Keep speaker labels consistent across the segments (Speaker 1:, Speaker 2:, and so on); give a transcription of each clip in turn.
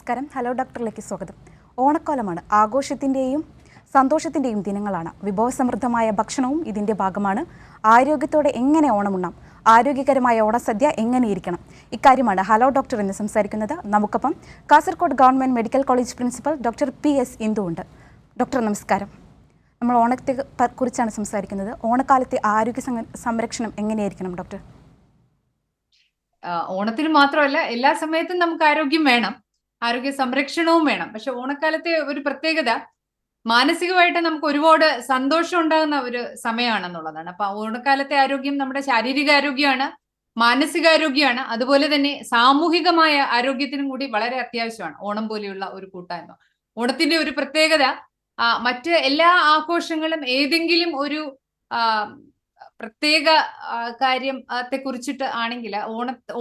Speaker 1: നമസ്കാരം. ഹലോ ഡോക്ടറിലേക്ക് സ്വാഗതം. ഓണക്കാലമാണ്. ആഘോഷത്തിൻ്റെയും സന്തോഷത്തിൻ്റെയും ദിനങ്ങളാണ്. വിഭവസമൃദ്ധമായ ഭക്ഷണവും ഇതിൻ്റെ ഭാഗമാണ്. ആരോഗ്യത്തോടെ എങ്ങനെ ഓണമുണ്ണാം, ആരോഗ്യകരമായ ഓണസദ്യ എങ്ങനെയിരിക്കണം, ഇക്കാര്യമാണ് ഹലോ ഡോക്ടർ എന്ന് സംസാരിക്കുന്നത്. നമുക്കൊപ്പം Kasaragod government medical college principal doctor PS Indu ഉണ്ട്. ഡോക്ടർ നമസ്കാരം. നമ്മൾ ഓണത്തെ കുറിച്ചാണ് സംസാരിക്കുന്നത്. ഓണക്കാലത്തെ ആരോഗ്യ സംരക്ഷണം എങ്ങനെയായിരിക്കണം ഡോക്ടർ?
Speaker 2: ഓണത്തിന് മാത്രമല്ല, എല്ലാ സമയത്തും നമുക്ക് ആരോഗ്യം വേണം, ആരോഗ്യ സംരക്ഷണവും വേണം. പക്ഷെ ഓണക്കാലത്തെ ഒരു പ്രത്യേകത മാനസികമായിട്ട് നമുക്ക് ഒരുപാട് സന്തോഷം ഉണ്ടാകുന്ന ഒരു സമയമാണെന്നുള്ളതാണ്. അപ്പൊ ഓണക്കാലത്തെ ആരോഗ്യം നമ്മുടെ ശാരീരിക ആരോഗ്യമാണ്, മാനസികാരോഗ്യമാണ്, അതുപോലെ തന്നെ സാമൂഹികമായ ആരോഗ്യത്തിനും കൂടി വളരെ അത്യാവശ്യമാണ് ഓണം പോലെയുള്ള ഒരു കൂട്ടായ്മ. ഓണത്തിന്റെ ഒരു പ്രത്യേകത മറ്റ് എല്ലാ ആഘോഷങ്ങളും ഏതെങ്കിലും ഒരു പ്രത്യേക കാര്യത്തെ കുറിച്ചിട്ട് ആണെങ്കിൽ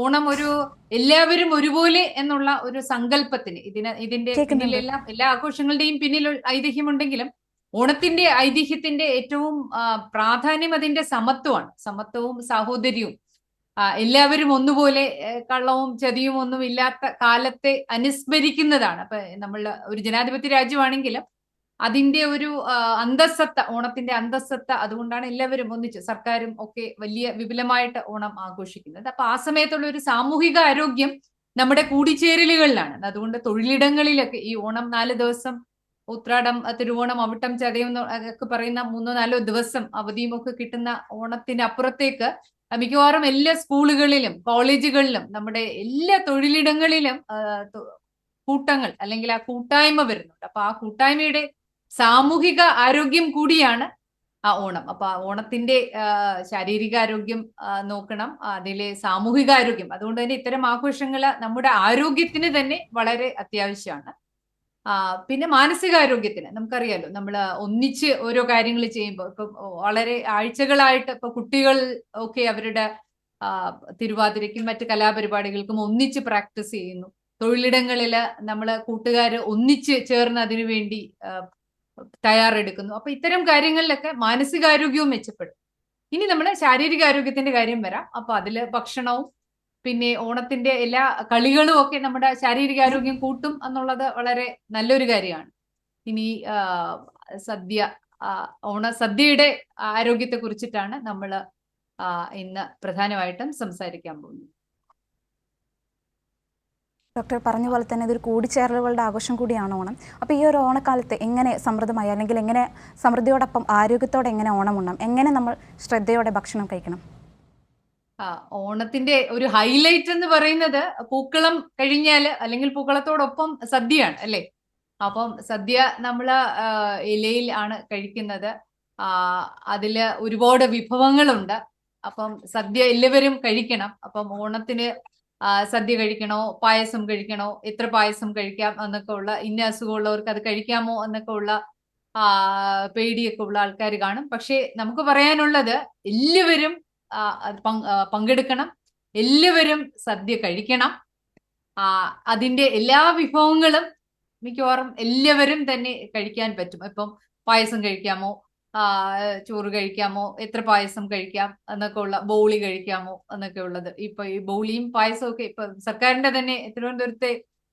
Speaker 2: ഓണം ഒരു എല്ലാവരും ഒരുപോലെ എന്നുള്ള ഒരു സങ്കല്പത്തിന് ഇതിന്റെ പിന്നിലെല്ലാം എല്ലാ ആഘോഷങ്ങളുടെയും പിന്നിൽ ഐതിഹ്യമുണ്ടെങ്കിലും ഓണത്തിന്റെ ഐതിഹ്യത്തിന്റെ ഏറ്റവും പ്രാധാന്യം അതിന്റെ സമത്വവും സാഹോദര്യവും. എല്ലാവരും ഒന്നുപോലെ കള്ളവും ചതിയും ഒന്നും ഇല്ലാത്ത കാലത്തെ അനുസ്മരിക്കുന്നതാണ്. അപ്പൊ നമ്മൾ ഒരു ജനാധിപത്യ രാജ്യമാണെങ്കിലും അതിന്റെ ഒരു അന്തസ്സത്ത, ഓണത്തിന്റെ അന്തസ്സത്ത, അതുകൊണ്ടാണ് എല്ലാവരും ഒന്നിച്ച് സർക്കാരും ഒക്കെ വലിയ വിപുലമായിട്ട് ഓണം ആഘോഷിക്കുന്നത്. അപ്പൊ ആ സമയത്തുള്ള ഒരു സാമൂഹിക ആരോഗ്യം നമ്മുടെ കൂടിച്ചേരലുകളിലാണ്. അതുകൊണ്ട് തൊഴിലിടങ്ങളിലൊക്കെ ഈ ഓണം 4 ദിവസം, ഉത്രാടം, തിരുവോണം, അവിട്ടം, ചതയം ഒക്കെ പറയുന്ന 3-4 ദിവസം അവധിയും ഒക്കെ കിട്ടുന്ന ഓണത്തിന് അപ്പുറത്തേക്ക് മിക്കവാറും എല്ലാ സ്കൂളുകളിലും കോളേജുകളിലും നമ്മുടെ എല്ലാ തൊഴിലിടങ്ങളിലും കൂട്ടങ്ങൾ അല്ലെങ്കിൽ ആ കൂട്ടായ്മ വരുന്നുണ്ട്. അപ്പൊ ആ കൂട്ടായ്മയുടെ സാമൂഹിക ആരോഗ്യം കൂടിയാണ് ആ ഓണം. അപ്പൊ ഓണത്തിന്റെ ശാരീരിക ആരോഗ്യം നോക്കണം, അതിലെ സാമൂഹിക ആരോഗ്യം. അതുകൊണ്ട് തന്നെ ഇത്തരം ആഘോഷങ്ങള് നമ്മുടെ ആരോഗ്യത്തിന് തന്നെ വളരെ അത്യാവശ്യമാണ്. പിന്നെ മാനസികാരോഗ്യത്തിന് നമുക്കറിയാലോ, നമ്മൾ ഒന്നിച്ച് ഓരോ കാര്യങ്ങൾ ചെയ്യുമ്പോൾ ഇപ്പൊ വളരെ ആഴ്ചകളായിട്ട് ഇപ്പൊ കുട്ടികൾ ഒക്കെ അവരുടെ തിരുവാതിരയ്ക്കും മറ്റ് കലാപരിപാടികൾക്കും ഒന്നിച്ച് പ്രാക്ടീസ് ചെയ്യുന്നു. തൊഴിലിടങ്ങളില് നമ്മള് കൂട്ടുകാര് ഒന്നിച്ച് ചേർന്ന് അതിനു വേണ്ടി തയ്യാറെടുക്കുന്നു. അപ്പൊ ഇത്തരം കാര്യങ്ങളിലൊക്കെ മാനസികാരോഗ്യവും മെച്ചപ്പെടും. ഇനി നമ്മൾ ശാരീരികാരോഗ്യത്തിന്റെ കാര്യം വരാം. അപ്പൊ അതില് ഭക്ഷണവും പിന്നെ ഓണത്തിന്റെ എല്ലാ കളികളും ഒക്കെ നമ്മുടെ ശാരീരികാരോഗ്യം കൂട്ടും എന്നുള്ളത് വളരെ നല്ലൊരു കാര്യമാണ്. ഇനി ഓണസദ്യയുടെ ആരോഗ്യത്തെ കുറിച്ചിട്ടാണ് നമ്മൾ ഇന്ന് പ്രധാനമായിട്ടും സംസാരിക്കാൻ പോകുന്നത്.
Speaker 1: ഡോക്ടർ പറഞ്ഞ പോലെ തന്നെ ഇതൊരു കൂടിച്ചേരലുകളുടെ ആഘോഷം കൂടിയാണ് ഓണം. അപ്പോൾ ഈ ഒരു ഓണക്കാലത്ത് എങ്ങനെ സമൃദ്ധമായി അല്ലെങ്കിൽ എങ്ങനെ സമൃദ്ധിയോടൊപ്പം ആരോഗ്യത്തോടെ എങ്ങനെ ഓണമുണ്ണാം, എങ്ങനെ നമ്മൾ ശ്രദ്ധയോടെ ഭക്ഷണം കഴിക്കണം?
Speaker 2: ഓണത്തിന്റെ ഒരു ഹൈലൈറ്റ് എന്ന് പറയുന്നത് പൂക്കളം കഴിഞ്ഞാല് അല്ലെങ്കിൽ പൂക്കളത്തോടൊപ്പം സദ്യയാണ് അല്ലേ. അപ്പം സദ്യ നമ്മള് ഇലയിൽ ആണ് കഴിക്കുന്നത്. അതില് ഒരുപാട് വിഭവങ്ങളുണ്ട്. അപ്പം സദ്യ എല്ലാവരും കഴിക്കണം. അപ്പം ഓണത്തിന് സദ്യ കഴിക്കണോ, പായസം കഴിക്കണോ, എത്ര പായസം കഴിക്കാം എന്നൊക്കെ ഉള്ള, ഇന്ന അസുഖമുള്ളവർക്ക് അത് കഴിക്കാമോ എന്നൊക്കെ ഉള്ള പേടിയൊക്കെ ഉള്ള ആൾക്കാർ കാണും. പക്ഷെ നമുക്ക് പറയാനുള്ളത് എല്ലാവരും പങ്കെടുക്കണം, എല്ലാവരും സദ്യ കഴിക്കണം. അതിന്റെ എല്ലാ വിഭവങ്ങളും മിക്കവാറും എല്ലാവരും തന്നെ കഴിക്കാൻ പറ്റും. ഇപ്പം പായസം കഴിക്കാമോ, ചോറ് കഴിക്കാമോ, എത്ര പായസം കഴിക്കാം എന്നൊക്കെ ഉള്ള, ബോളി കഴിക്കാമോ എന്നൊക്കെ ഉള്ളത്. ഇപ്പൊ ഈ ബോളിയും പായസവും ഒക്കെ ഇപ്പൊ സർക്കാരിന്റെ തന്നെ തിരുവനന്തപുരത്തെ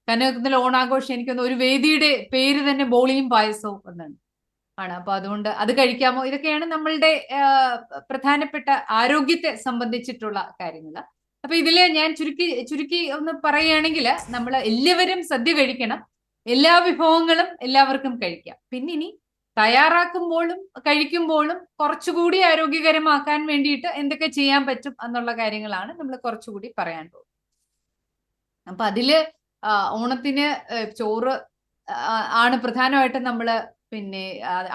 Speaker 2: കനകത്തിൽ ഓണാഘോഷം എനിക്കൊന്ന് ഒരു വേദിയുടെ പേര് തന്നെ ബോളിയും പായസവും എന്നാണ് ആണ്. അപ്പൊ അതുകൊണ്ട് അത് കഴിക്കാമോ, ഇതൊക്കെയാണ് നമ്മളുടെ പ്രധാനപ്പെട്ട ആരോഗ്യത്തെ സംബന്ധിച്ചിട്ടുള്ള കാര്യങ്ങൾ. അപ്പൊ ഇതില് ഞാൻ ചുരുക്കി ഒന്ന് പറയുകയാണെങ്കിൽ നമ്മൾ എല്ലാവരും സദ്യ കഴിക്കണം, എല്ലാ വിഭവങ്ങളും എല്ലാവർക്കും കഴിക്കാം. പിന്നെ ഇനി തയ്യാറാക്കുമ്പോഴും കഴിക്കുമ്പോഴും കുറച്ചുകൂടി ആരോഗ്യകരമാക്കാൻ വേണ്ടിയിട്ട് എന്തൊക്കെ ചെയ്യാൻ പറ്റും എന്നുള്ള കാര്യങ്ങളാണ് നമ്മൾ കുറച്ചുകൂടി പറയാൻ പോകുന്നത്. അപ്പൊ അതില് ഓണത്തിന് ചോറ് ആണ് പ്രധാനമായിട്ടും നമ്മള് പിന്നെ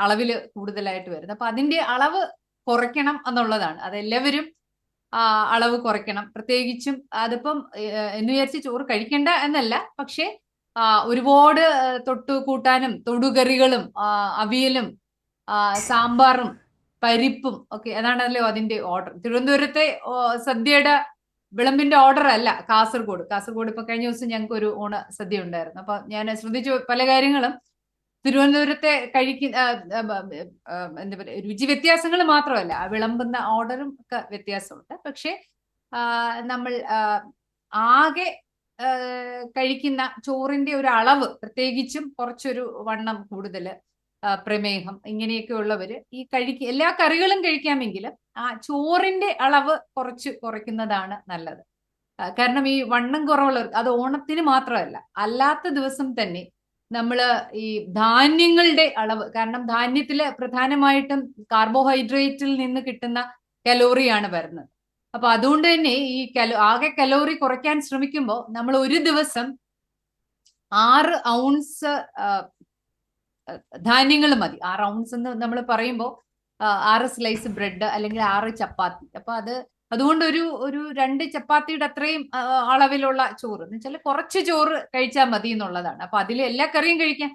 Speaker 2: അളവില് കൂടുതലായിട്ട് വരുന്നത്. അപ്പൊ അതിന്റെ അളവ് കുറയ്ക്കണം എന്നുള്ളതാണ്. അതെല്ലാവരും അളവ് കുറയ്ക്കണം. പ്രത്യേകിച്ചും അതിപ്പം എന്ന് വിചാരിച്ച് ചോറ് കഴിക്കണ്ട എന്നല്ല, പക്ഷെ ഒരുപാട് കൂട്ടാനും തൊടുകറികളും അവിയലും സാമ്പാറും പരിപ്പും ഒക്കെ, അതാണല്ലോ അതിന്റെ ഓർഡർ. തിരുവനന്തപുരത്തെ സദ്യയുടെ വിളമ്പിന്റെ ഓർഡർ അല്ല കാസർഗോഡ് ഇപ്പൊ കഴിഞ്ഞ ദിവസം ഞങ്ങൾക്ക് ഒരു ഓണ സദ്യ ഉണ്ടായിരുന്നു. അപ്പൊ ഞാൻ ശ്രദ്ധിച്ചു പല കാര്യങ്ങളും തിരുവനന്തപുരത്തെ എന്താ പറയുക, രുചി വ്യത്യാസങ്ങൾ മാത്രമല്ല, വിളമ്പുന്ന ഓർഡറും ഒക്കെ വ്യത്യാസമുണ്ട്. പക്ഷെ നമ്മൾ ആകെ കഴിക്കുന്ന ചോറിന്റെ ഒരു അളവ്, പ്രത്യേകിച്ചും കുറച്ചൊരു വണ്ണം കൂടുതൽ, പ്രമേഹം ഇങ്ങനെയൊക്കെ ഉള്ളവര് ഈ എല്ലാ കറികളും കഴിക്കാമെങ്കിലും ആ ചോറിന്റെ അളവ് കുറച്ച് കുറയ്ക്കുന്നതാണ് നല്ലത്. കാരണം ഈ വണ്ണം കുറവുള്ളവർ, അത് ഓണത്തിന് മാത്രമല്ല, അല്ലാത്ത ദിവസം തന്നെ നമ്മള് ഈ ധാന്യങ്ങളുടെ അളവ്, കാരണം ധാന്യത്തില് പ്രധാനമായിട്ടും കാർബോഹൈഡ്രേറ്റിൽ നിന്ന് കിട്ടുന്ന കലോറിയാണ് വരുന്നത്. അപ്പൊ അതുകൊണ്ട് തന്നെ ഈ ആകെ കലോറി കുറയ്ക്കാൻ ശ്രമിക്കുമ്പോൾ നമ്മൾ ഒരു ദിവസം 6 ഔൺസ് ധാന്യങ്ങൾ മതി. 6 ഔൺസ് എന്ന് നമ്മൾ പറയുമ്പോൾ 6 സ്ലൈസ് ബ്രെഡ് അല്ലെങ്കിൽ 6 ചപ്പാത്തി. അപ്പൊ അതുകൊണ്ട് ഒരു 2 ചപ്പാത്തിയുടെ അത്രയും അളവിലുള്ള ചോറ് എന്ന് വെച്ചാൽ കുറച്ച് ചോറ് കഴിച്ചാൽ മതി എന്നുള്ളതാണ്. അപ്പൊ അതിൽ എല്ലാ കറിയും കഴിക്കാം.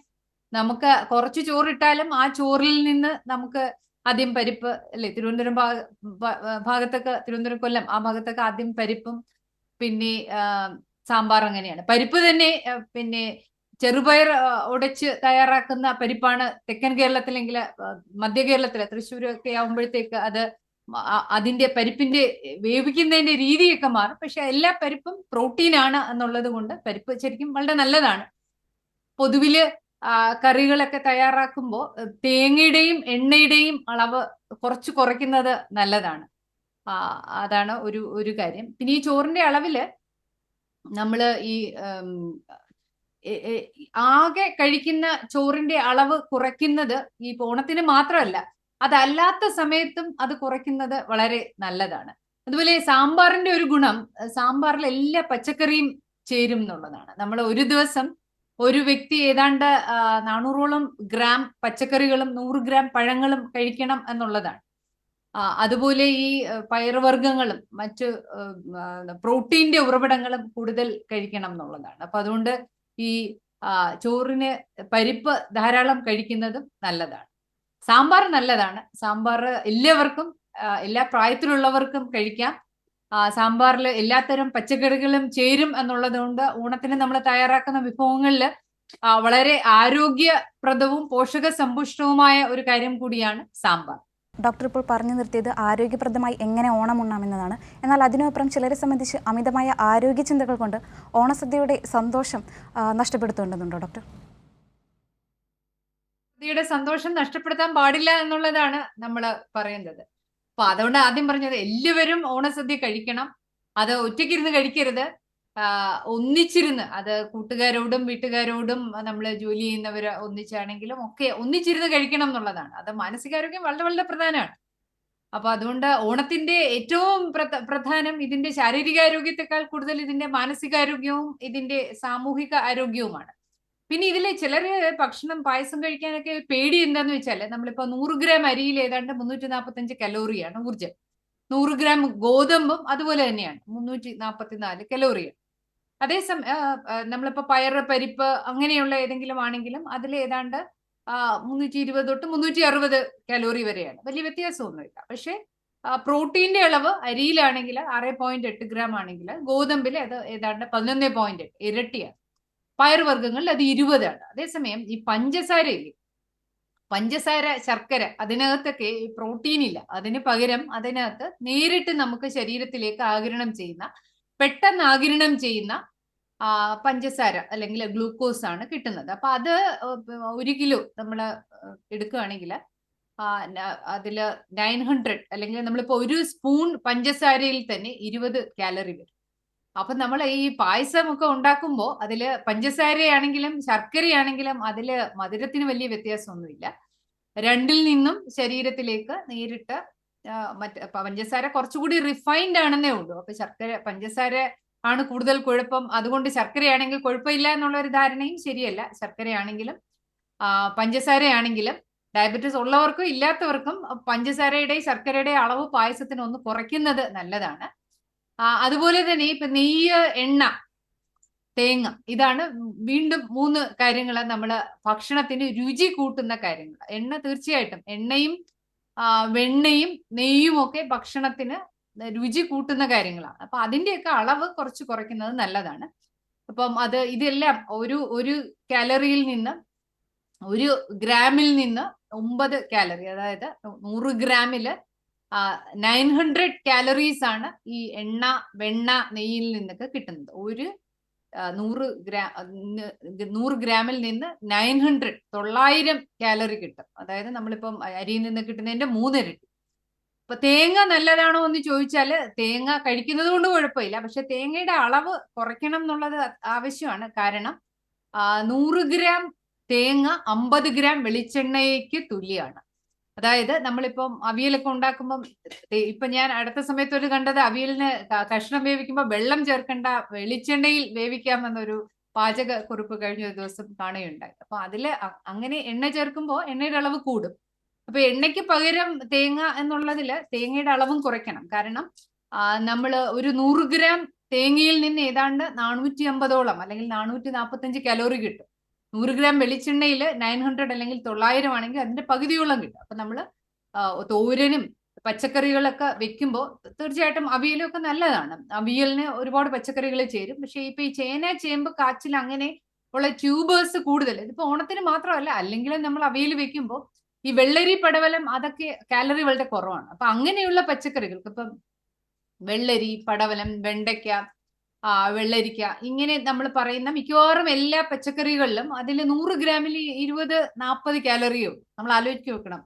Speaker 2: നമുക്ക് കുറച്ച് ചോറിട്ടാലും ആ ചോറിൽ നിന്ന് നമുക്ക് ആദ്യം പരിപ്പ്, അല്ലെ, തിരുവനന്തപുരം ഭാഗത്തൊക്കെ, തിരുവനന്തപുരം കൊല്ലം ആ ഭാഗത്തൊക്കെ ആദ്യം പരിപ്പും പിന്നെ സാമ്പാർ അങ്ങനെയാണ്. പരിപ്പ് തന്നെ പിന്നെ ചെറുപയർ ഉടച്ച് തയ്യാറാക്കുന്ന പരിപ്പാണ് തെക്കൻ കേരളത്തിലെങ്കിൽ, മധ്യ കേരളത്തിലെ തൃശ്ശൂരൊക്കെ ആവുമ്പോഴത്തേക്ക് അതിന്റെ പരിപ്പിന്റെ വേവിക്കുന്നതിന്റെ രീതിയൊക്കെ മാറും. പക്ഷെ എല്ലാ പരിപ്പും പ്രോട്ടീൻ ആണ് എന്നുള്ളത് കൊണ്ട് പരിപ്പ് ശരിക്കും വളരെ നല്ലതാണ്. പൊതുവില് കറികളൊക്കെ തയ്യാറാക്കുമ്പോൾ തേങ്ങയുടെയും എണ്ണയുടെയും അളവ് കുറച്ച് കുറയ്ക്കുന്നത് നല്ലതാണ്. അതാണ് ഒരു കാര്യം. പിന്നെ ഈ ചോറിന്റെ അളവില് നമ്മള് ഈ ആകെ കഴിക്കുന്ന ചോറിന്റെ അളവ് കുറയ്ക്കുന്നത് ഈ ഓണത്തിന് മാത്രമല്ല, അതല്ലാത്ത സമയത്തും അത് കുറയ്ക്കുന്നത് വളരെ നല്ലതാണ്. അതുപോലെ സാമ്പാറിന്റെ ഒരു ഗുണം, സാമ്പാറിൽ എല്ലാ പച്ചക്കറിയും ചേരും എന്നുള്ളതാണ്. നമ്മൾ ഒരു ദിവസം ഒരു വ്യക്തി ഏതാണ്ട് 400ഓളം ഗ്രാം പച്ചക്കറികളും 100 ഗ്രാം പഴങ്ങളും കഴിക്കണം എന്നുള്ളതാണ്. അതുപോലെ ഈ പയറുവർഗ്ഗങ്ങളും മറ്റ് പ്രോട്ടീന്റെ ഉറവിടങ്ങളും കൂടുതൽ കഴിക്കണം എന്നുള്ളതാണ്. അപ്പൊ അതുകൊണ്ട് ഈ ചോറിന് പരിപ്പ് ധാരാളം കഴിക്കുന്നതും നല്ലതാണ്. സാമ്പാർ നല്ലതാണ്. സാമ്പാർ എല്ലാവർക്കും, എല്ലാ പ്രായത്തിലുള്ളവർക്കും കഴിക്കാം. സാമ്പാറിൽ എല്ലാത്തരം പച്ചക്കറികളും ചേരും എന്നുള്ളത് കൊണ്ട് ഓണത്തിന് നമ്മൾ തയ്യാറാക്കുന്ന വിഭവങ്ങളിൽ വളരെ ആരോഗ്യപ്രദവും പോഷക സമ്പുഷ്ടവുമായ ഒരു കാര്യം കൂടിയാണ് സാമ്പാർ.
Speaker 1: ഡോക്ടർ ഇപ്പോൾ പറഞ്ഞു നിർത്തിയത് ആരോഗ്യപ്രദമായി എങ്ങനെ ഓണം ഉണ്ണാമെന്നതാണ്. എന്നാൽ അതിനപ്പുറം ചിലരെ സംബന്ധിച്ച് അമിതമായ ആരോഗ്യ ചിന്തകൾ കൊണ്ട് ഓണസദ്യയുടെ സന്തോഷം നഷ്ടപ്പെടുത്തേണ്ടതുണ്ടോ ഡോക്ടർ?
Speaker 2: സദ്യയുടെ സന്തോഷം നഷ്ടപ്പെടുത്താൻ പാടില്ല എന്നുള്ളതാണ് നമ്മൾ പറയുന്നത്. അപ്പൊ അതുകൊണ്ട് ആദ്യം പറഞ്ഞത് എല്ലാവരും ഓണസദ്യ കഴിക്കണം. അത് ഒറ്റയ്ക്കിരുന്ന് കഴിക്കരുത്. ഒന്നിച്ചിരുന്ന്, അത് കൂട്ടുകാരോടും വീട്ടുകാരോടും നമ്മൾ ജോലി ചെയ്യുന്നവർ ഒന്നിച്ചാണെങ്കിലും ഒക്കെ ഒന്നിച്ചിരുന്ന് കഴിക്കണം എന്നുള്ളതാണ്. അത് മാനസികാരോഗ്യം വളരെ വളരെ പ്രധാനമാണ്. അപ്പൊ അതുകൊണ്ട് ഓണത്തിന്റെ ഏറ്റവും പ്രധാനം ഇതിന്റെ ശാരീരികാരോഗ്യത്തെക്കാൾ കൂടുതൽ ഇതിന്റെ മാനസികാരോഗ്യവും ഇതിന്റെ സാമൂഹിക ആരോഗ്യവുമാണ്. പിന്നെ ഇതില് ചിലര് ഭക്ഷണം, പായസം കഴിക്കാനൊക്കെ പേടി എന്താന്ന് വെച്ചാല്, നമ്മളിപ്പോ 100 ഗ്രാം അരിയിൽ ഏതാണ്ട് 345 കലോറിയാണ് ഊർജ്ജം. 100 ഗ്രാം ഗോതമ്പും അതുപോലെ തന്നെയാണ് 344 കലോറിയാണ്. അതേസമയം നമ്മളിപ്പോ പയറ്, പരിപ്പ് അങ്ങനെയുള്ള ഏതെങ്കിലും ആണെങ്കിലും അതിൽ ഏതാണ്ട് 320 തൊട്ട് 360 കലോറി വരെയാണ്. വലിയ വ്യത്യാസമൊന്നുമില്ല. പക്ഷെ പ്രോട്ടീന്റെ അളവ് അരിയിലാണെങ്കിൽ 6.8 ഗ്രാം ആണെങ്കിൽ ഗോതമ്പിൽ അത് ഏതാണ്ട് 11.8, ഇരട്ടിയാണ്. പയറുവർഗ്ഗങ്ങളിൽ അത് 20 ആണ്. അതേസമയം ഈ പഞ്ചസാര, ശർക്കര, അതിനകത്തൊക്കെ ഈ പ്രോട്ടീൻ ഇല്ല. അതിന് പകരം അതിനകത്ത് നേരിട്ട് നമുക്ക് ശരീരത്തിലേക്ക് പെട്ടെന്ന് ആഗിരണം ചെയ്യുന്ന പഞ്ചസാര അല്ലെങ്കിൽ ഗ്ലൂക്കോസ് ആണ് കിട്ടുന്നത്. അപ്പൊ അത് 1 കിലോ നമ്മൾ എടുക്കുകയാണെങ്കിൽ അതില് 900, അല്ലെങ്കിൽ നമ്മളിപ്പോ 1 സ്പൂൺ പഞ്ചസാരയിൽ തന്നെ 20 കാലറി വരും. അപ്പൊ നമ്മൾ ഈ പായസം ഒക്കെ ഉണ്ടാക്കുമ്പോൾ അതില് പഞ്ചസാരയാണെങ്കിലും ശർക്കരയാണെങ്കിലും അതില് മധുരത്തിന് വലിയ വ്യത്യാസമൊന്നുമില്ല. രണ്ടിൽ നിന്നും ശരീരത്തിലേക്ക് നേരിട്ട് പഞ്ചസാര കുറച്ചുകൂടി റിഫൈൻഡ് ആണെന്നേ ഉള്ളൂ. അപ്പൊ പഞ്ചസാര ആണ് കൂടുതൽ കുഴപ്പം, അതുകൊണ്ട് ശർക്കരയാണെങ്കിൽ കുഴപ്പമില്ല എന്നുള്ള ഒരു ധാരണയും ശരിയല്ല. ശർക്കരയാണെങ്കിലും പഞ്ചസാരയാണെങ്കിലും ഡയബറ്റീസ് ഉള്ളവർക്കും ഇല്ലാത്തവർക്കും പഞ്ചസാരയുടെ ശർക്കരയുടെ അളവ് പായസത്തിന് ഒന്ന് കുറയ്ക്കുന്നത് നല്ലതാണ്. അതുപോലെ തന്നെ ഇപ്പൊ നെയ്യ്, എണ്ണ, തേങ്ങ, ഇതാണ് വീണ്ടും 3 കാര്യങ്ങൾ നമ്മൾ ഭക്ഷണത്തിന് രുചി കൂട്ടുന്ന കാര്യങ്ങൾ. എണ്ണ തീർച്ചയായിട്ടും, എണ്ണയും വെണ്ണയും നെയ്യും ഒക്കെ ഭക്ഷണത്തിന് രുചി കൂട്ടുന്ന കാര്യങ്ങളാണ്. അപ്പൊ അതിന്റെയൊക്കെ അളവ് കുറച്ച് കുറയ്ക്കുന്നത് നല്ലതാണ്. അപ്പം ഇതെല്ലാം ഒരു കാലറിയിൽ നിന്ന്, 1 ഗ്രാമിൽ നിന്ന് 9 കാലറി, അതായത് 100 ഗ്രാമില് 900 കാലറീസ് ആണ് ഈ എണ്ണ, വെണ്ണ, നെയ്യിൽ നിന്നൊക്കെ കിട്ടുന്നത്. 100 ഗ്രാമിൽ നിന്ന് 900 കാലറി കിട്ടും. അതായത് നമ്മളിപ്പം അരിയിൽ നിന്ന് കിട്ടുന്നതിന്റെ 3 ഇരട്ടി. അപ്പൊ തേങ്ങ നല്ലതാണോ എന്ന് ചോദിച്ചാല് തേങ്ങ കഴിക്കുന്നത് കൊണ്ട് കുഴപ്പമില്ല, പക്ഷെ തേങ്ങയുടെ അളവ് കുറയ്ക്കണം എന്നുള്ളത് ആവശ്യമാണ്. കാരണം 100 ഗ്രാം തേങ്ങ 50 ഗ്രാം വെളിച്ചെണ്ണയ്ക്ക് തുല്യമാണ്. അതായത് നമ്മളിപ്പം അവിയലൊക്കെ ഉണ്ടാക്കുമ്പം ഇപ്പൊ ഞാൻ അടുത്ത സമയത്ത് ഒരു കണ്ടത്, അവിയലിന് കഷ്ണം വേവിക്കുമ്പോൾ വെള്ളം ചേർക്കേണ്ട, വെളിച്ചെണ്ണയിൽ വേവിക്കാമെന്നൊരു പാചക കുറിപ്പ് കഴിഞ്ഞ ഒരു ദിവസം കാണുകയുണ്ടായി. അപ്പൊ അതില് അങ്ങനെ എണ്ണ ചേർക്കുമ്പോൾ എണ്ണയുടെ അളവ് കൂടും. അപ്പൊ എണ്ണയ്ക്ക് പകരം തേങ്ങ എന്നുള്ളതില് തേങ്ങയുടെ അളവും കുറയ്ക്കണം. കാരണം നമ്മള് ഒരു 100 ഗ്രാം തേങ്ങയിൽ നിന്ന് ഏതാണ്ട് 450 അല്ലെങ്കിൽ 445 കലോറി കിട്ടും. 100 ഗ്രാം വെളിച്ചെണ്ണയിൽ 900 അല്ലെങ്കിൽ 900 ആണെങ്കിൽ അതിന്റെ പകുതിയോളം കിട്ടും. അപ്പൊ നമ്മള് തോരനും പച്ചക്കറികളൊക്കെ വെക്കുമ്പോൾ തീർച്ചയായിട്ടും അവിയലും ഒക്കെ നല്ലതാണ്. അവിയലിന് ഒരുപാട് പച്ചക്കറികൾ ചേരും. പക്ഷെ ഇപ്പൊ ഈ ചേന, ചേമ്പ്, കാച്ചിൽ അങ്ങനെ ഉള്ള ട്യൂബേഴ്സ് കൂടുതൽ, ഇതിപ്പോ ഓണത്തിന് മാത്രമല്ല, അല്ലെങ്കിലും നമ്മൾ അവിയൽ വെക്കുമ്പോൾ ഈ വെള്ളരി, പടവലം അതൊക്കെ കാലറി വളരെ കുറവാണ്. അപ്പൊ അങ്ങനെയുള്ള പച്ചക്കറികൾക്ക് ഇപ്പം വെള്ളരി, പടവലം, വെണ്ടയ്ക്ക, വെള്ളരിക്ക, ഇങ്ങനെ നമ്മൾ പറയുന്ന മിക്കവാറും എല്ലാ പച്ചക്കറികളിലും അതിൽ 100 ഗ്രാമിൽ 20-40 കാലറിയോ. നമ്മൾ ആലോചിച്ച് നോക്കണം,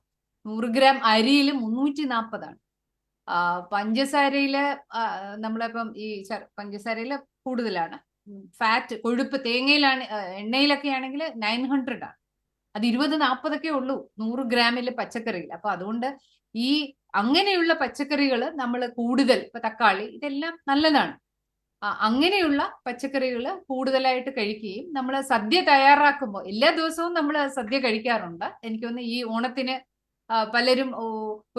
Speaker 2: 100 ഗ്രാം അരിയിൽ 340 ആണ്. പഞ്ചസാരയില് നമ്മളിപ്പം ഈ പഞ്ചസാരയില് കൂടുതലാണ്. ഫാറ്റ്, കൊഴുപ്പ് തേങ്ങയിലാണ്, എണ്ണയിലൊക്കെ ആണെങ്കിൽ 900 ആണ്. അത് 20-40 ഉള്ളൂ 100 ഗ്രാമില് പച്ചക്കറിയിൽ. അപ്പൊ അതുകൊണ്ട് ഈ അങ്ങനെയുള്ള പച്ചക്കറികൾ നമ്മൾ കൂടുതൽ, ഇപ്പൊ തക്കാളി, ഇതെല്ലാം നല്ലതാണ്. അങ്ങനെയുള്ള പച്ചക്കറികൾ കൂടുതലായിട്ട് കഴിക്കുകയും, നമ്മൾ സദ്യ തയ്യാറാക്കുമ്പോൾ എല്ലാ ദിവസവും നമ്മൾ സദ്യ കഴിക്കാറുണ്ട്. എനിക്കൊന്ന് ഈ ഓണത്തിന് പലരും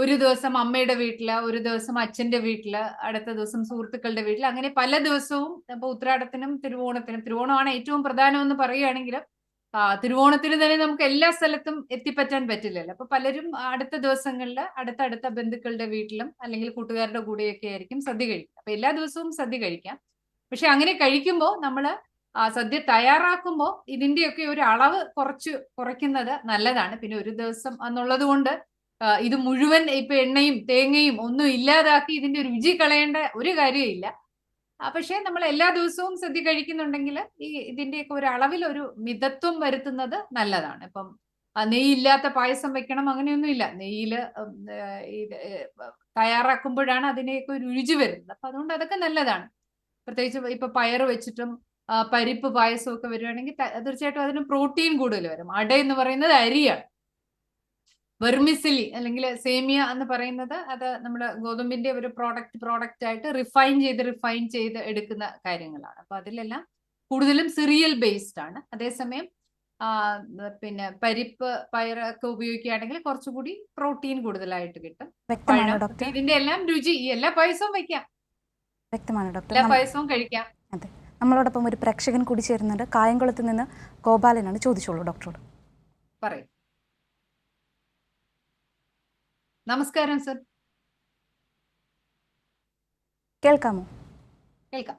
Speaker 2: ഒരു ദിവസം അമ്മയുടെ വീട്ടില്, ഒരു ദിവസം അച്ഛന്റെ വീട്ടില്, അടുത്ത ദിവസം സുഹൃത്തുക്കളുടെ വീട്ടിൽ, അങ്ങനെ പല ദിവസവും. ഇപ്പൊ ഉത്രാടത്തിനും തിരുവോണമാണ് ഏറ്റവും പ്രധാനം എന്ന് പറയുകയാണെങ്കിലും തിരുവോണത്തിന് തന്നെ നമുക്ക് എല്ലാ സ്ഥലത്തും എത്തിപ്പറ്റാൻ പറ്റില്ലല്ലോ. അപ്പൊ പലരും അടുത്ത ദിവസങ്ങളിൽ അടുത്തടുത്ത ബന്ധുക്കളുടെ വീട്ടിലും അല്ലെങ്കിൽ കൂട്ടുകാരുടെ കൂടെയൊക്കെ ആയിരിക്കും സദ്യ കഴിക്കുക. അപ്പൊ എല്ലാ ദിവസവും സദ്യ കഴിക്കാം. പക്ഷെ അങ്ങനെ കഴിക്കുമ്പോൾ നമ്മള് സദ്യ തയ്യാറാക്കുമ്പോൾ ഇതിന്റെയൊക്കെ ഒരു അളവ് കുറയ്ക്കുന്നത് നല്ലതാണ്. പിന്നെ ഒരു ദിവസം എന്നുള്ളത് കൊണ്ട് ഇത് മുഴുവൻ ഇപ്പൊ എണ്ണയും തേങ്ങയും ഒന്നും ഇല്ലാതാക്കി ഇതിന്റെ രുചി കളയേണ്ട ഒരു കാര്യമില്ല. പക്ഷെ നമ്മൾ എല്ലാ ദിവസവും സദ്യ കഴിക്കുന്നുണ്ടെങ്കിൽ ഇതിന്റെയൊക്കെ ഒരു അളവിൽ ഒരു മിതത്വം വരുത്തുന്നത് നല്ലതാണ്. ഇപ്പം നെയ്യില്ലാത്ത പായസം വെക്കണം അങ്ങനെയൊന്നും ഇല്ല. നെയ്യില് തയ്യാറാക്കുമ്പോഴാണ് അതിനെയൊക്കെ ഒരു രുചി വരുന്നത്. അപ്പൊ അതുകൊണ്ട് അതൊക്കെ നല്ലതാണ്. പ്രത്യേകിച്ച് ഇപ്പൊ പയറ് വെച്ചിട്ടും പരിപ്പ് പായസവും ഒക്കെ വരുവാണെങ്കിൽ തീർച്ചയായിട്ടും അതിന് പ്രോട്ടീൻ കൂടുതൽ വരും. അട എന്ന് പറയുന്നത് അരിയാണ്. വെർമിസിലി അല്ലെങ്കിൽ സേമിയ എന്ന് പറയുന്നത് അത് നമ്മുടെ ഗോതമ്പിന്റെ ഒരു പ്രോഡക്റ്റ് ആയിട്ട് റിഫൈൻ ചെയ്ത് എടുക്കുന്ന കാര്യങ്ങളാണ്. അപ്പൊ അതിലെല്ലാം കൂടുതലും സിറിയൽ ബേസ്ഡ് ആണ്. അതേസമയം പിന്നെ പരിപ്പ്, പയറൊക്കെ ഉപയോഗിക്കുകയാണെങ്കിൽ കുറച്ചുകൂടി പ്രോട്ടീൻ കൂടുതലായിട്ട് കിട്ടും. ഇതിന്റെ എല്ലാം രുചി ഈ എല്ലാ പായസവും വയ്ക്കാം,
Speaker 1: വ്യക്തമാണ് ഡോക്ടർ.
Speaker 2: എല്ലാ പായസവും കഴിക്കാം.
Speaker 1: അതെ, നമ്മളോടൊപ്പം ഒരു പ്രേക്ഷകൻ കൂടി ചേരുന്നുണ്ട്. കായംകുളത്ത് നിന്ന് ഗോപാലനാണ്. ചോദിച്ചോളൂ ഡോക്ടറോട്.
Speaker 2: പറയും. നമസ്കാരം സർ.
Speaker 1: കേൾക്കാമോ?
Speaker 2: കേൾക്കാം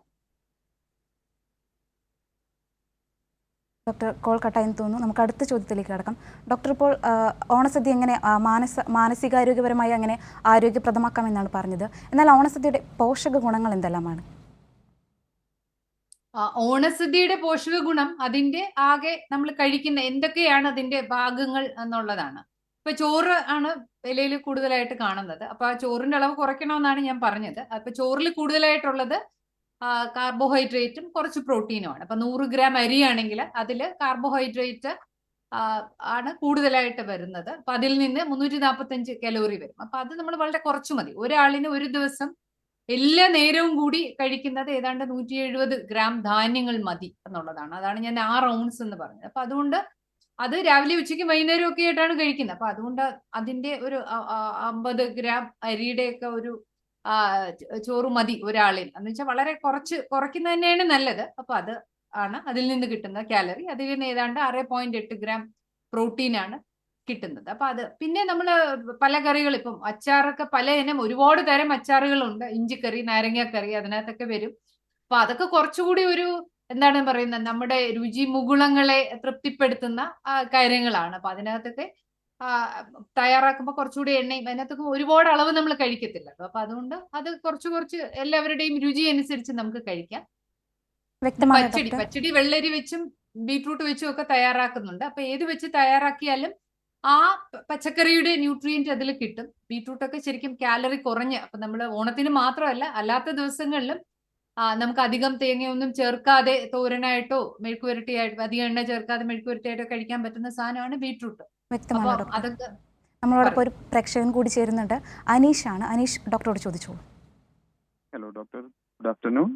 Speaker 1: ഡോക്ടർ. കോൾ കട്ടായെന്ന് തോന്നുന്നു. നമുക്ക് അടുത്ത ചോദ്യത്തിലേക്ക് കടക്കാം. ഡോക്ടർ, ഇപ്പോൾ ഓണസദ്യ എങ്ങനെ മാനസികാരോഗ്യപരമായി അങ്ങനെ ആരോഗ്യപ്രദമാക്കാമെന്നാണ് പറഞ്ഞത്. എന്നാൽ ഓണസദ്യയുടെ പോഷക ഗുണങ്ങൾ എന്തെല്ലാമാണ്?
Speaker 2: ഓണസദ്യയുടെ പോഷക ഗുണം അതിന്റെ ആകെ നമ്മൾ കഴിക്കുന്ന എന്തൊക്കെയാണ് അതിന്റെ ഭാഗങ്ങൾ എന്നുള്ളതാണ്. ഇപ്പൊ ചോറ് ആണ് ഇലയിൽ കൂടുതലായിട്ട് കാണുന്നത്. അപ്പൊ ആ ചോറിന്റെ അളവ് കുറയ്ക്കണമെന്നാണ് ഞാൻ പറഞ്ഞത്. അപ്പൊ ചോറിൽ കൂടുതലായിട്ടുള്ളത് കാർബോഹൈഡ്രേറ്റും കുറച്ച് പ്രോട്ടീനുമാണ്. അപ്പൊ 100 ഗ്രാം അരിയാണെങ്കിൽ അതിൽ കാർബോഹൈഡ്രേറ്റ് ആണ് കൂടുതലായിട്ട് വരുന്നത്. അപ്പൊ അതിൽ നിന്ന് 345 കലോറി വരും. അപ്പൊ അത് നമ്മൾ വളരെ കുറച്ചു മതി. ഒരാളിന് ഒരു ദിവസം എല്ലാ നേരവും കൂടി കഴിക്കുന്നത് ഏതാണ്ട് 170 ഗ്രാം ധാന്യങ്ങൾ മതി എന്നുള്ളതാണ്. അതാണ് ഞാൻ 6 ഔൺസ് എന്ന് പറഞ്ഞത്. അപ്പൊ അതുകൊണ്ട് അത് രാവിലെ, ഉച്ചയ്ക്ക്, വൈകുന്നേരം ഒക്കെ ആയിട്ടാണ് കഴിക്കുന്നത്. അപ്പൊ അതുകൊണ്ട് അതിന്റെ ഒരു 50 ഗ്രാം അരിയുടെയൊക്കെ ഒരു ചോറ് മതി ഒരാളിന്. എന്ന് വെച്ചാൽ വളരെ കുറയ്ക്കുന്നത് തന്നെയാണ് നല്ലത്. അപ്പൊ അത് ആണ് അതിൽ നിന്ന് കിട്ടുന്ന കാലറി. അതിൽ നിന്ന് ഏതാണ്ട് 6.8 ഗ്രാം പ്രോട്ടീൻ ആണ് കിട്ടുന്നത്. അപ്പൊ അത് പിന്നെ നമ്മള് പല കറികൾ, ഇപ്പം അച്ചാറൊക്കെ പല ഇനം ഒരുപാട് തരം അച്ചാറുകളുണ്ട്. ഇഞ്ചിക്കറി, നാരങ്ങാക്കറി, അതിനകത്തൊക്കെ വരും. അപ്പൊ അതൊക്കെ കുറച്ചുകൂടി ഒരു എന്താണ് പറയുന്നത്, നമ്മുടെ രുചി മുകുളങ്ങളെ തൃപ്തിപ്പെടുത്തുന്ന കാര്യങ്ങളാണ്. അപ്പൊ അതിനകത്തൊക്കെ തയ്യാറാക്കുമ്പോൾ കുറച്ചുകൂടി എണ്ണയും അതിനകത്തൊക്കെ ഒരുപാട് അളവ് നമ്മൾ കഴിക്കത്തില്ലല്ലോ. അപ്പൊ അതുകൊണ്ട് അത് കുറച്ച് എല്ലാവരുടെയും രുചി അനുസരിച്ച് നമുക്ക് കഴിക്കാം.
Speaker 1: വ്യക്തമായ
Speaker 2: പച്ചടി
Speaker 1: ഡോക്ടർ.
Speaker 2: പച്ചടി വെള്ളരി വെച്ചും ബീട്രൂട്ട് വെച്ചും ഒക്കെ തയ്യാറാക്കുന്നുണ്ട്. അപ്പൊ ഏത് വെച്ച് തയ്യാറാക്കിയാലും ആ പച്ചക്കറിയുടെ ന്യൂട്രിയന്റ് അതിൽ കിട്ടും. ബീട്രൂട്ട് ഒക്കെ ശരിക്കും കാലറി കുറഞ്ഞ്, അപ്പൊ നമ്മൾ ഓണത്തിന് മാത്രമല്ല അല്ലാത്ത ദിവസങ്ങളിലും നമുക്ക് അധികം തേങ്ങയൊന്നും ചേർക്കാതെ തോരനായിട്ടോ മെഴുക്കുവരട്ടിയായിട്ടോ അധികം എണ്ണ ചേർക്കാതെ മെഴുക്കുവരട്ടിയായിട്ടോ കഴിക്കാൻ പറ്റുന്ന സാധനമാണ് ബീട്രൂട്ട്. അപ്പൊ
Speaker 1: വ്യക്തമാണ് ഡോക്ടർ.
Speaker 2: അതൊക്കെ
Speaker 1: നമ്മളോടൊപ്പം
Speaker 2: പറയും.
Speaker 1: ഒരു പ്രേക്ഷകൻ കൂടി ചേരുന്നുണ്ട്. അനീഷാണ്. അനീഷ് ഡോക്ടറോട് ചോദിച്ചോളൂ.
Speaker 3: Hello doctor, good afternoon.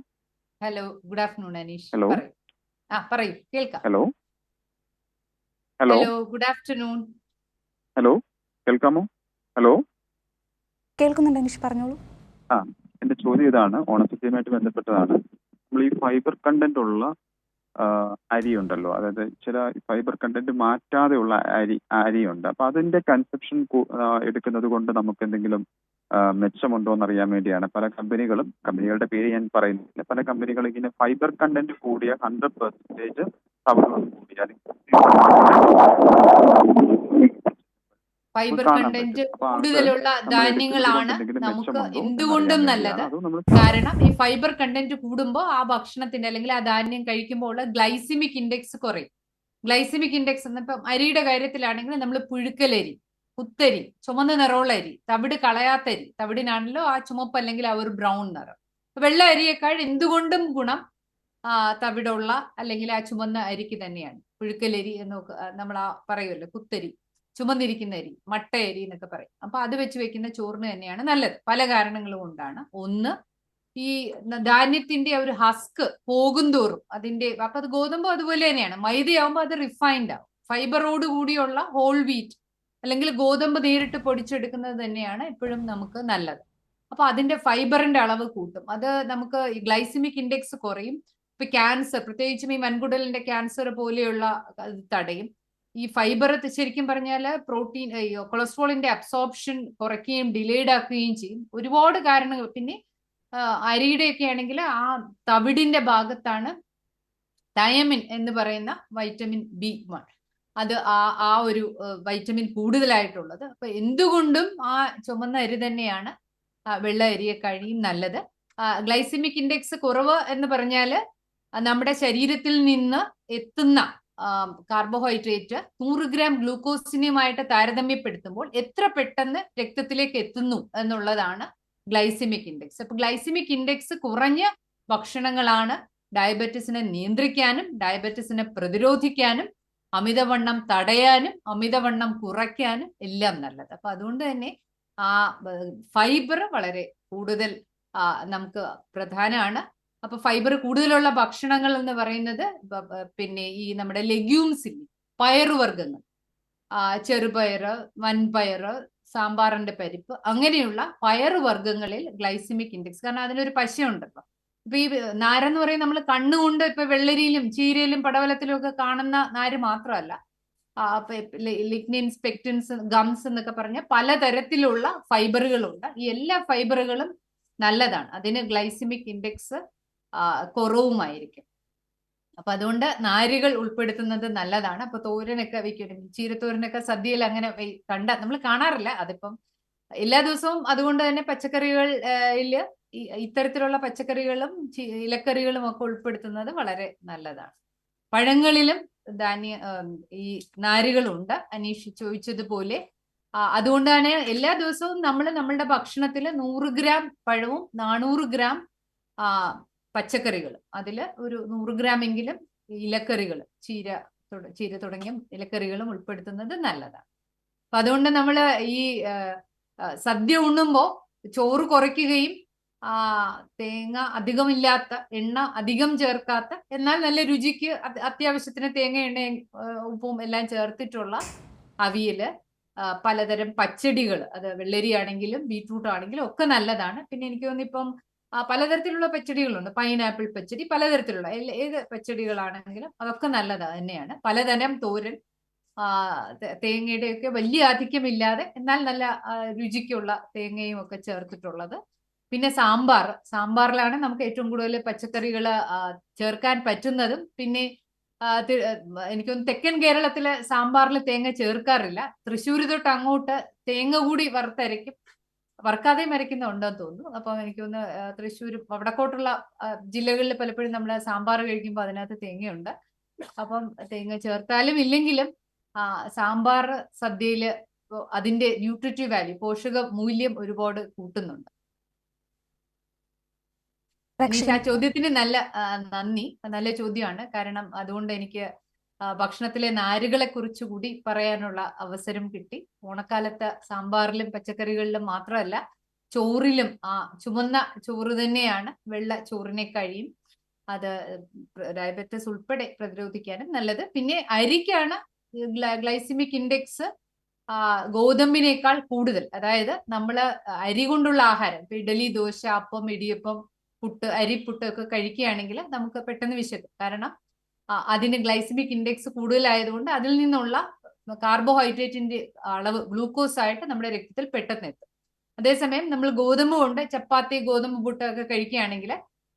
Speaker 2: Hello, good afternoon Aneesh.
Speaker 3: Hello.
Speaker 2: പറയൂ. പറയൂ, കേൾക്കാം.
Speaker 3: Hello hello
Speaker 2: hello, good afternoon.
Speaker 3: Hello, കേൾക്കാമോ? ഹലോ.
Speaker 1: കേൾക്കുന്നുണ്ട് അനീഷ്, പറഞ്ഞോളൂ.
Speaker 3: എന്റെ ചോദ്യം ഇതാണ്, ഓണസദ്യയുമായിട്ട് ബന്ധപ്പെട്ടതാണ്. നമ്മൾ ഈ ഫൈബർ കണ്ടന്റ് ഉള്ള അരി ഉണ്ടല്ലോ, അതായത് ചില ഫൈബർ കണ്ടന്റ് മാറ്റാതെയുള്ള അരിയുണ്ട്. അപ്പൊ അതിന്റെ കൺസെപ്ഷൻ എടുക്കുന്നത് കൊണ്ട് നമുക്ക് എന്തെങ്കിലും മെച്ചമുണ്ടോ എന്നറിയാൻ വേണ്ടിയാണ്. പല കമ്പനികളുടെ പേര് ഞാൻ പറയുന്നില്ല, പല കമ്പനികളും ഇങ്ങനെ ഫൈബർ കണ്ടന്റ് കൂടിയ 100% തവിടോട് കൂടിയ
Speaker 2: ഫൈബർ കണ്ടന്റ് കൂടുതലുള്ള ധാന്യങ്ങളാണ് നമുക്ക് എന്തുകൊണ്ടും നല്ലത്. കാരണം ഈ ഫൈബർ കണ്ടന്റ് കൂടുമ്പോൾ ആ ഭക്ഷണത്തിന്റെ അല്ലെങ്കിൽ ആ ധാന്യം കഴിക്കുമ്പോൾ ഉള്ള ഗ്ലൈസിമിക് ഇൻഡെക്സ് കുറയും. ഗ്ലൈസിമിക് ഇൻഡെക്സ് എന്നിപ്പം അരിയുടെ കാര്യത്തിലാണെങ്കിൽ നമ്മൾ പുഴുക്കലരി, കുത്തരി, ചുമന്ന നിറമുള്ള അരി, തവിട് കളയാത്ത അരി, തവിടിനാണല്ലോ ആ ചുമപ്പ് അല്ലെങ്കിൽ ആ ഒരു ബ്രൗൺ നിറം. വെള്ള അരിയേക്കാൾ എന്തുകൊണ്ടും ഗുണം തവിടുള്ള അല്ലെങ്കിൽ ആ ചുമന്ന അരിക്ക് തന്നെയാണ്. പുഴുക്കലരി എന്ന് നമ്മൾ പറയുമല്ലോ, കുത്തരി, ചുമന്നിരിക്കുന്ന അരി, മട്ടയരി എന്നൊക്കെ പറയും. അപ്പൊ അത് വെച്ച് വെക്കുന്ന ചോറിന് തന്നെയാണ് നല്ലത്. പല കാരണങ്ങൾ കൊണ്ടാണ്. ഒന്ന്, ഈ ധാന്യത്തിന്റെ ഒരു ഹസ്ക് പോകുന്തോറും അതിന്റെ, അപ്പൊ അത് ഗോതമ്പ് അതുപോലെ തന്നെയാണ്. മൈദയാവുമ്പോൾ അത് റിഫൈൻഡ് ആവും. ഫൈബറോട് കൂടിയുള്ള ഹോൾ വീറ്റ് അല്ലെങ്കിൽ ഗോതമ്പ് നേരിട്ട് പൊടിച്ചെടുക്കുന്നത് തന്നെയാണ് എപ്പോഴും നമുക്ക് നല്ലത്. അപ്പൊ അതിന്റെ ഫൈബറിന്റെ അളവ് കൂട്ടും. അത് നമുക്ക് ഗ്ലൈസിമിക് ഇൻഡെക്സ് കുറയും. ഇപ്പൊ ക്യാൻസർ, പ്രത്യേകിച്ചും ഈ വൻകുടലിന്റെ ക്യാൻസർ പോലെയുള്ള തടയും. ഈ ഫൈബർ ശരിക്കും പറഞ്ഞാൽ പ്രോട്ടീൻ, കൊളസ്ട്രോളിന്റെ അബ്സോർപ്ഷൻ കുറയ്ക്കുകയും ഡിലേഡ് ആക്കുകയും ചെയ്യും. ഒരുപാട് കാരണങ്ങൾ. പിന്നെ അരിയുടെ ഒക്കെ ആണെങ്കിൽ ആ തവിടിന്റെ ഭാഗത്താണ് തയമിൻ എന്ന് പറയുന്ന വൈറ്റമിൻ B1, അത് ആ ഒരു വൈറ്റമിൻ കൂടുതലായിട്ടുള്ളത്. അപ്പൊ എന്തുകൊണ്ടും ആ ചുമന്ന അരി തന്നെയാണ് വെള്ള അരിയെ കഴിയും നല്ലത്. ഗ്ലൈസിമിക് ഇൻഡെക്സ് കുറവ് എന്ന് പറഞ്ഞാല് നമ്മുടെ ശരീരത്തിൽ നിന്ന് എത്തുന്ന കാർബോഹൈഡ്രേറ്റ് 100 ഗ്രാം ഗ്ലൂക്കോസിനുമായിട്ട് താരതമ്യപ്പെടുത്തുമ്പോൾ എത്ര പെട്ടെന്ന് രക്തത്തിലേക്ക് എത്തുന്നു എന്നുള്ളതാണ് ഗ്ലൈസിമിക് ഇൻഡെക്സ്. അപ്പൊ ഗ്ലൈസിമിക് ഇൻഡെക്സ് കുറഞ്ഞ ഭക്ഷണങ്ങളാണ് ഡയബറ്റിസിനെ നിയന്ത്രിക്കാനും ഡയബറ്റിസിനെ പ്രതിരോധിക്കാനും അമിതവണ്ണം തടയാനും അമിതവണ്ണം കുറയ്ക്കാനും എല്ലാം നല്ലത്. അപ്പൊ അതുകൊണ്ട് തന്നെ ആ ഫൈബർ വളരെ കൂടുതൽ നമുക്ക് പ്രധാനമാണ്. അപ്പൊ ഫൈബർ കൂടുതലുള്ള ഭക്ഷണങ്ങൾ എന്ന് പറയുന്നത് പിന്നെ ഈ നമ്മുടെ ലെഗ്യൂംസ് ഇല്ലേ, പയറുവർഗ്ഗങ്ങൾ, ചെറുപയറ്, വൻപയറ്, സാമ്പാറിന്റെ പരിപ്പ്, അങ്ങനെയുള്ള പയറുവർഗ്ഗങ്ങളിൽ ഗ്ലൈസിമിക് ഇൻഡെക്സ്, കാരണം അതിനൊരു പശയുണ്ടല്ലോ. ഇപ്പൊ ഈ നാരെന്ന് പറയുന്നത് നമ്മൾ കണ്ണുകൊണ്ട് ഇപ്പൊ വെള്ളരിയിലും ചീരയിലും പടവലത്തിലും ഒക്കെ കാണുന്ന നാര് മാത്രമല്ല, ലിഗ്നിൻസ്, പെക്റ്റിൻസ്, ഗംസ് എന്നൊക്കെ പറഞ്ഞ പലതരത്തിലുള്ള ഫൈബറുകളുണ്ട്. ഈ എല്ലാ ഫൈബറുകളും നല്ലതാണ്. അതിന് ഗ്ലൈസിമിക് ഇൻഡെക്സ് കുറവുമായിരിക്കും. അപ്പൊ അതുകൊണ്ട് നാരുകൾ ഉൾപ്പെടുത്തുന്നത് നല്ലതാണ്. അപ്പൊ തോരനൊക്കെ വെക്കും, ചീരത്തോരനൊക്കെ സദ്യയിൽ അങ്ങനെ നമ്മൾ കാണാറില്ല. അതിപ്പം എല്ലാ ദിവസവും അതുകൊണ്ട് തന്നെ പച്ചക്കറികളില് ഇത്തരത്തിലുള്ള പച്ചക്കറികളും ഇലക്കറികളും ഒക്കെ ഉൾപ്പെടുത്തുന്നത് വളരെ നല്ലതാണ്. പഴങ്ങളിലും ഈ നാരുകളുണ്ട്, അനീഷ് ചോദിച്ചതുപോലെ. അതുകൊണ്ടാണ് എല്ലാ ദിവസവും നമ്മൾ നമ്മളുടെ ഭക്ഷണത്തിൽ 100 ഗ്രാം പഴവും 400 ഗ്രാം പച്ചക്കറികൾ, അതില് ഒരു 100 ഗ്രാം എങ്കിലും ഇലക്കറികൾ, ചീര തുടങ്ങിയ ഇലക്കറികളും ഉൾപ്പെടുത്തുന്നത് നല്ലതാണ്. അപ്പൊ അതുകൊണ്ട് നമ്മൾ ഈ സദ്യ ഉണ്ണുമ്പോൾ ചോറ് കുറയ്ക്കുകയും തേങ്ങ അധികമില്ലാത്ത, എണ്ണ അധികം ചേർക്കാത്ത, എന്നാൽ നല്ല രുചിക്ക് അത്യാവശ്യത്തിന് തേങ്ങ, എണ്ണയും ഉപ്പും എല്ലാം ചേർത്തിട്ടുള്ള അവിയല്, പലതരം പച്ചടികൾ, അത് വെള്ളരി ആണെങ്കിലും ബീട്രൂട്ട് ആണെങ്കിലും ഒക്കെ നല്ലതാണ്. പിന്നെ എനിക്ക് തോന്നുന്നു ഇപ്പം പലതരത്തിലുള്ള പച്ചടികളുണ്ട്, പൈനാപ്പിൾ പച്ചടി, പലതരത്തിലുള്ള ഏത് പച്ചടികളാണെങ്കിലും അതൊക്കെ നല്ലത് തന്നെയാണ്. പലതരം തോരൻ, തേങ്ങയുടെയൊക്കെ വലിയ ആധിക്യമില്ലാതെ എന്നാൽ നല്ല രുചിക്കുള്ള തേങ്ങയും ഒക്കെ ചേർത്തിട്ടുള്ളത്. പിന്നെ സാമ്പാറിലാണ് നമുക്ക് ഏറ്റവും കൂടുതൽ പച്ചക്കറികൾ ചേർക്കാൻ പറ്റുന്നതും. പിന്നെ എനിക്കൊന്ന് തെക്കൻ കേരളത്തിലെ സാമ്പാറിൽ തേങ്ങ ചേർക്കാറില്ല. തൃശ്ശൂർ തൊട്ട് അങ്ങോട്ട് തേങ്ങ കൂടി വറുത്തരയ്ക്കും. വറുക്കാതെ മരയ്ക്കുന്ന ഉണ്ടെന്ന് തോന്നുന്നു. അപ്പം എനിക്കൊന്ന് തൃശ്ശൂർ വടക്കോട്ടുള്ള ജില്ലകളിൽ പലപ്പോഴും നമ്മൾ സാമ്പാർ കഴിക്കുമ്പോൾ അതിനകത്ത് തേങ്ങയുണ്ട്. അപ്പം തേങ്ങ ചേർത്താലും ഇല്ലെങ്കിലും സാമ്പാർ സദ്യയിൽ അതിന്റെ ന്യൂട്രിറ്റീവ് വാല്യൂ, പോഷക മൂല്യം ഒരുപാട് കൂട്ടുന്നുണ്ട്. അനീഷ, ആ ചോദ്യത്തിന് നന്ദി. നല്ല ചോദ്യമാണ്. കാരണം അതുകൊണ്ട് എനിക്ക് ഭക്ഷണത്തിലെ നാരുകളെ കുറിച്ച് കൂടി പറയാനുള്ള അവസരം കിട്ടി. ഓണക്കാലത്ത് സാമ്പാറിലും പച്ചക്കറികളിലും മാത്രമല്ല, ചോറിലും ചുമന്ന ചോറ് തന്നെയാണ് വെള്ള ചോറിനെ കഴിയും. അത് ഡയബറ്റിസ് ഉൾപ്പെടെ പ്രതിരോധിക്കാനും നല്ലത്. പിന്നെ അരിക്കാണ് ഗ്ലൈസിമിക് ഇൻഡെക്സ് ഗോതമ്പിനേക്കാൾ കൂടുതൽ. അതായത് നമ്മള് അരി കൊണ്ടുള്ള ആഹാരം, ഇഡലി, ദോശ, അപ്പം, ഇടിയപ്പം, പുട്ട്, അരിപ്പുട്ട് ഒക്കെ കഴിക്കുകയാണെങ്കിൽ നമുക്ക് പെട്ടെന്ന് വിശക്കും. കാരണം അതിന് ഗ്ലൈസിമിക് ഇൻഡെക്സ് കൂടുതലായതുകൊണ്ട് അതിൽ നിന്നുള്ള കാർബോഹൈഡ്രേറ്റിന്റെ അളവ് ഗ്ലൂക്കോസ് ആയിട്ട് നമ്മുടെ രക്തത്തിൽ പെട്ടെന്ന് എത്തും. അതേസമയം നമ്മൾ ഗോതമ്പ് കൊണ്ട് ചപ്പാത്തി, ഗോതമ്പ് പുട്ട് ഒക്കെ കഴിക്കുകയാണെങ്കിൽ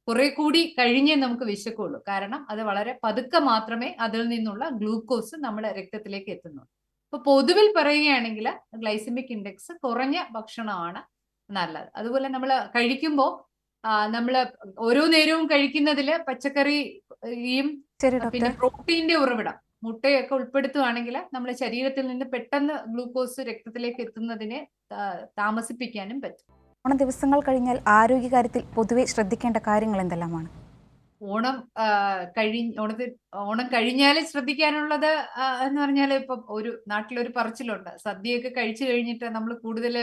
Speaker 2: കുറെ കൂടി കഴിഞ്ഞേ നമുക്ക് വിശക്കുള്ളൂ. കാരണം അത് വളരെ പതുക്കെ മാത്രമേ അതിൽ നിന്നുള്ള ഗ്ലൂക്കോസ് നമ്മുടെ രക്തത്തിലേക്ക് എത്തുന്നുള്ളൂ. അപ്പൊ പൊതുവിൽ പറയുകയാണെങ്കിൽ ഗ്ലൈസിമിക് ഇൻഡെക്സ് കുറഞ്ഞ ഭക്ഷണമാണ് നല്ലത്. അതുപോലെ നമ്മൾ കഴിക്കുമ്പോൾ നമ്മള് ഓരോ നേരവും കഴിക്കുന്നതില് പച്ചക്കറിയും പിന്നെ പ്രോട്ടീന്റെ ഉറവിടം മുട്ടയൊക്കെ ഉൾപ്പെടുത്തുകയാണെങ്കിൽ നമ്മുടെ ശരീരത്തിൽ നിന്ന് പെട്ടെന്ന് ഗ്ലൂക്കോസ് രക്തത്തിലേക്ക് എത്തുന്നതിനെ താമസിപ്പിക്കാനും പറ്റും.
Speaker 1: ഓണ ദിവസങ്ങൾ കഴിഞ്ഞാൽ ആരോഗ്യകാര്യത്തിൽ പൊതുവെ ശ്രദ്ധിക്കേണ്ട കാര്യങ്ങൾ എന്തെല്ലാമാണ്?
Speaker 2: ഓണം കഴിഞ്ഞാൽ ശ്രദ്ധിക്കാനുള്ളത് എന്ന് പറഞ്ഞാൽ, ഇപ്പൊ ഒരു നാട്ടിലൊരു പറച്ചിലുണ്ട്, സദ്യയൊക്കെ കഴിച്ചു കഴിഞ്ഞിട്ട് നമ്മൾ കൂടുതൽ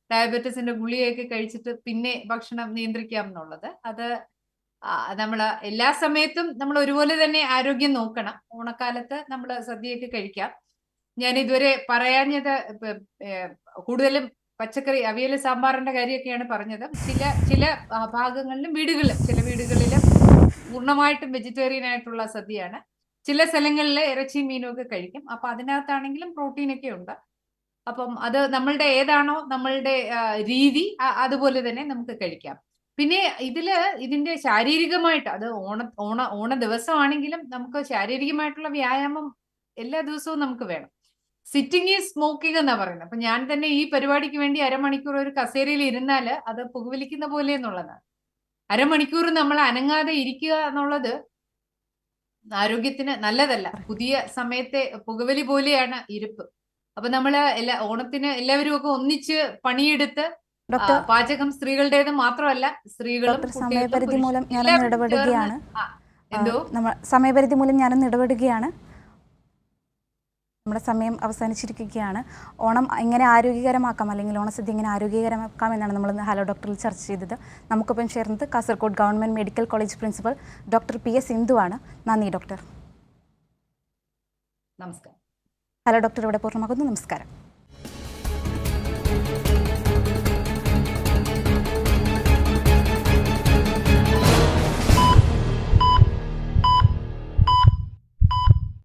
Speaker 2: ഡയബറ്റീസിന്റെ ഗുളികയൊക്കെ കഴിച്ചിട്ട് പിന്നെ ഭക്ഷണം നിയന്ത്രിക്കാം എന്നുള്ളത്. അത് നമ്മൾ എല്ലാ സമയത്തും നമ്മൾ ഒരുപോലെ തന്നെ ആരോഗ്യം നോക്കണം. ഓണക്കാലത്ത് നമ്മൾ സദ്യയൊക്കെ കഴിക്കാം. ഞാൻ ഇതുവരെ പറയാഞ്ഞത് കൂടുതലും പച്ചക്കറി, അവിയൽ, സാമ്പാറിന്റെ കാര്യമൊക്കെയാണ് പറഞ്ഞത്. ചില ഭാഗങ്ങളിലും ചില വീടുകളിൽ പൂർണ്ണമായിട്ടും വെജിറ്റേറിയൻ ആയിട്ടുള്ള സദ്യയാണ്. ചില സ്ഥലങ്ങളിൽ ഇറച്ചി, മീനും ഒക്കെ കഴിക്കും. അപ്പൊ അതിനകത്താണെങ്കിലും പ്രോട്ടീൻ ഒക്കെ ഉണ്ട്. അപ്പം അത് നമ്മളുടെ ഏതാണോ നമ്മളുടെ രീതി, അതുപോലെ തന്നെ നമുക്ക് കഴിക്കാം. പിന്നെ ഇതിന്റെ ശാരീരികമായിട്ട്, അത് ഓണ ദിവസമാണെങ്കിലും നമുക്ക് ശാരീരികമായിട്ടുള്ള വ്യായാമം എല്ലാ ദിവസവും നമുക്ക് വേണം. സിറ്റിംഗ് ഈസ് സ്മോക്കിംഗ് എന്നാ പറയുന്നത്. അപ്പൊ ഞാൻ തന്നെ ഈ പരിപാടിക്ക് വേണ്ടി അരമണിക്കൂർ ഒരു കസേരയിൽ ഇരുന്നാല് അത് പുകവലിക്കുന്ന പോലെ എന്നുള്ളതാണ്. അരമണിക്കൂർ നമ്മൾ അനങ്ങാതെ ഇരിക്കുക എന്നുള്ളത് ആരോഗ്യത്തിന് നല്ലതല്ല. പുതിയ സമയത്തെ പുകവലി പോലെയാണ് ഇരിപ്പ്. അപ്പൊ നമ്മള് ഓണത്തിന് എല്ലാവരും ഒക്കെ ഒന്നിച്ച് പണിയെടുത്ത് പാചകം സ്ത്രീകളുടേത് മാത്രമല്ല, സ്ത്രീകളും
Speaker 1: സമയപരിധി മൂലം ഞാനൊന്ന് ഇടപെടുകയാണ്. നമ്മുടെ സമയം അവസാനിച്ചിരിക്കുകയാണ്. ഓണം എങ്ങനെ ആരോഗ്യകരമാക്കാം, അല്ലെങ്കിൽ ഓണസദ്യ എങ്ങനെ ആരോഗ്യകരമാക്കാം എന്നാണ് നമ്മൾ ഇന്ന് ഹലോ ഡോക്ടറിൽ ചർച്ച ചെയ്തത്. നമുക്കൊപ്പം ചേർന്നത് Kasaragod government medical college principal doctor PS Indu ആണ്. നന്ദി ഡോക്ടർ.
Speaker 2: നമസ്കാരം.
Speaker 1: ഹലോ ഡോക്ടർ ഇവിടെ പൂർണ്ണമാകുന്നു. നമസ്കാരം.